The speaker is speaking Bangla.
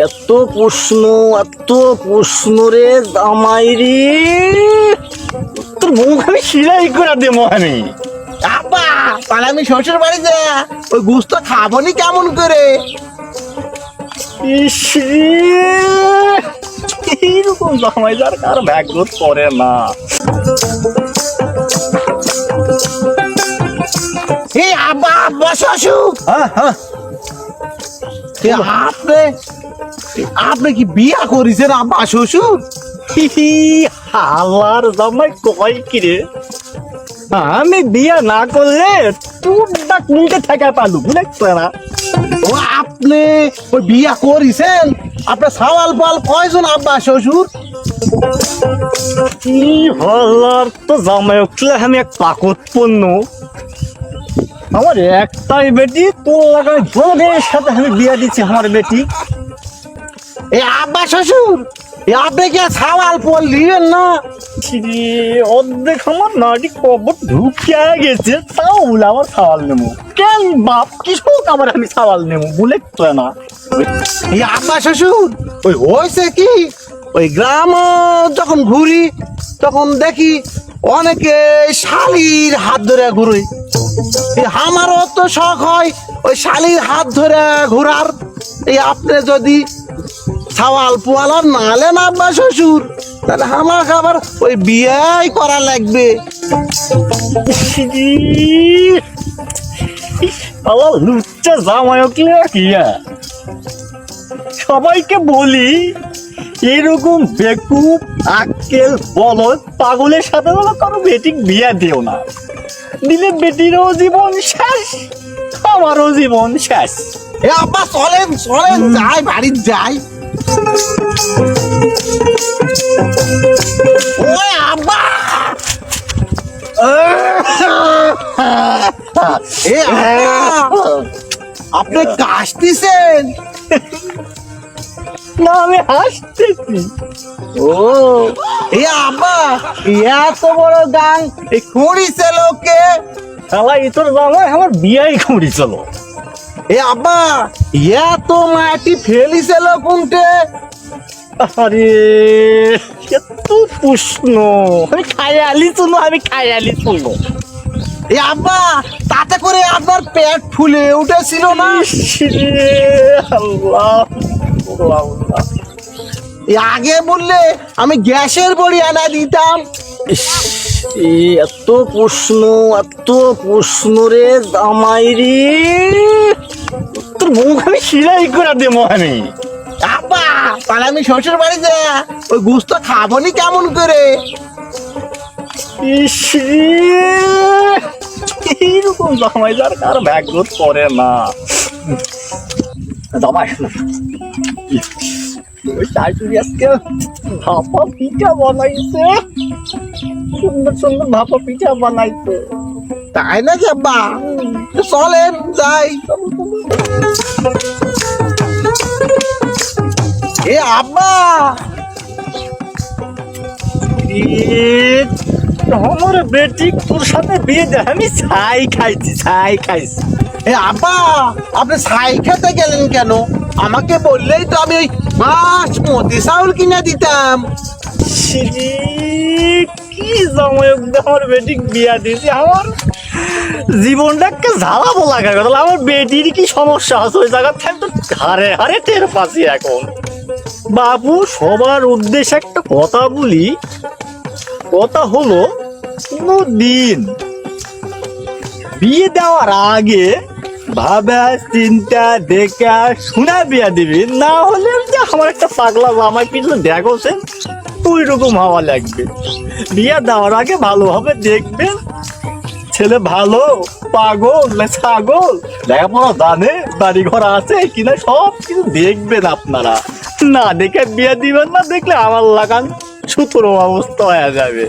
এত প্রশ্ন এত প্রশ্ন রে জামাই রে, তোর মুখ আমি সিলাই করে দেবো আমি। আপা তাহলে আমি শ্বশুর বাড়ি যা ওই গুস্ত খাবো নি কেমন করে? ইস রে, এইরকম জামাই যার কার ভাগ্য করে না। এ আব্বা আব্বা শ্বশুর, এ আপনি আপনি কি বিয়া করেছেন আব্বা শ্বশুর? হালার জামাই কয় কি রে, আমি বিয়া না করলে তোর ডাক মুখে থাকা পালু বুঝতে না। ও আপনি ওই বিয়া করেছেন? আপনার সাওয়াল পাল কয়জন আব্বা শ্বশুর? কি হালার তো জামাই উঠলে আমি এক পাকত পণ্য, আমার একটাই বেটি, তোর লাগাই জোরের সাথে আমি বিয়া দিচ্ছি আমার বেটি। এ আব্বা শ্বশুর, এ আপনি কি সাওয়াল পাল নিবেন না? অর্ধেক আমার নাটি কবর ঢুকিয়া গেছে, তাও বলে আমার সাওয়াল নেবো কেন বাপ, কৃষক আবার আমি সাওয়াল নেবো বলে তো না। এই আব্বা শ্বশুর ওই হয়েছে কি, ওই গ্রাম যখন ঘুরি তখন দেখি অনেকে শালির হাত ধরে ঘুরে, আমারও তো শখ হয় ওই শালির হাত ধরে ঘোরার। এই আপনি যদি সাওয়াল পোয়ালার নালেন আব্বা শ্বশুর, তাহলে আমার আবার ওই বিয়াই করা লাগবে। আমার লুচ্চা জামাই উঠলে কি সবাইকে বলি এরকম বেকুব আক্কেল বলদ পাগলের সাথে বলো কারো বেটি বিয়া দিও না, দিলে বেটিরও জীবন শেষ, আমারও জীবন শেষ। এ আব্বা চলেন চলেন যাই, বাড়ি যাই। ওই আব্বা, এ আব্বা, আপনি কাশতেছেন? না আমি হাসতেছি। ও এ আব্বা, এত বড় গাং এই খুঁড়িছে লোকে? শালা তোর জামাই আমার বিয়াই খুঁড়ি চলো। এ আব্বা, এত মাটি ফেলিছিল কোনটে? আরে এত প্রশ্ন, আমি খায়ালি শুনো, আমি খায়ালি শুনো। এ আব্বা, তাতে করে আপনার পেট ফুলে উঠেছিল না? আল্লাহ আল্লাহ, আগে বললে আমি গ্যাসের বড়ি আনা দিতাম। এত প্রশ্ন রে জামাই রে, তোর মুখ আমি সিলাই করে দেবো আমি। আব্বা তাহলে আমি শ্বশুর বাড়ি যা ওই গুস্ত খাবো নি কেমন করে? ইস রে, এইরকম জামাই যার কার ভাগ্য করে না। জামাই ওই শাশুড়ি আজকে ভাপা পিঠা বানাইছে, সুন্দর সুন্দর ভাপা পিঠা বানাইছে। তাই না আব্বা, চলেন যাই। এ আব্বা, আমার বেটি তোর সাথে বিয়ে দেয় আমি ছাই খাইছি। এ আব্বা, আপনি ছাই খেতে গেলেন কেন? আমাকে বললেই তো আমি ওই বাসমতি চাউল কিনে দিতাম। কি জামাই আমার বেটি বিয়া দিয়েছি, আমার জীবনটাকে ঝালাবো লাগা কথা। আমার বেটির কি সমস্যা আছে ওই জায়গা থেকে তো হারে হারে টের পাচ্ছি এখন। বাবু সবার উদ্দেশ্যে একটা কথা বলি, কথা হলো কোনো দিন বিয়ে দেওয়ার আগে ভাবা চিন্তা দেখা শোনা বিয়া দিবি, না হলে যে আমার একটা পাগলা জামাই পিছনে দেখোছেন ওই রকম হওয়া লাগবে। বিয়া দেওয়ার আগে ভালোভাবে দেখবেন ছেলে ভালো পাগল না ছাগল, লেখাপড়া জানে, বাড়ি ঘর আছে কিনা সব কিছু দেখবেন আপনারা। না দেখে বিয়া দিবেন না, দেখলে আমার লাগান সুতোর অবস্থা হয়ে যাবে।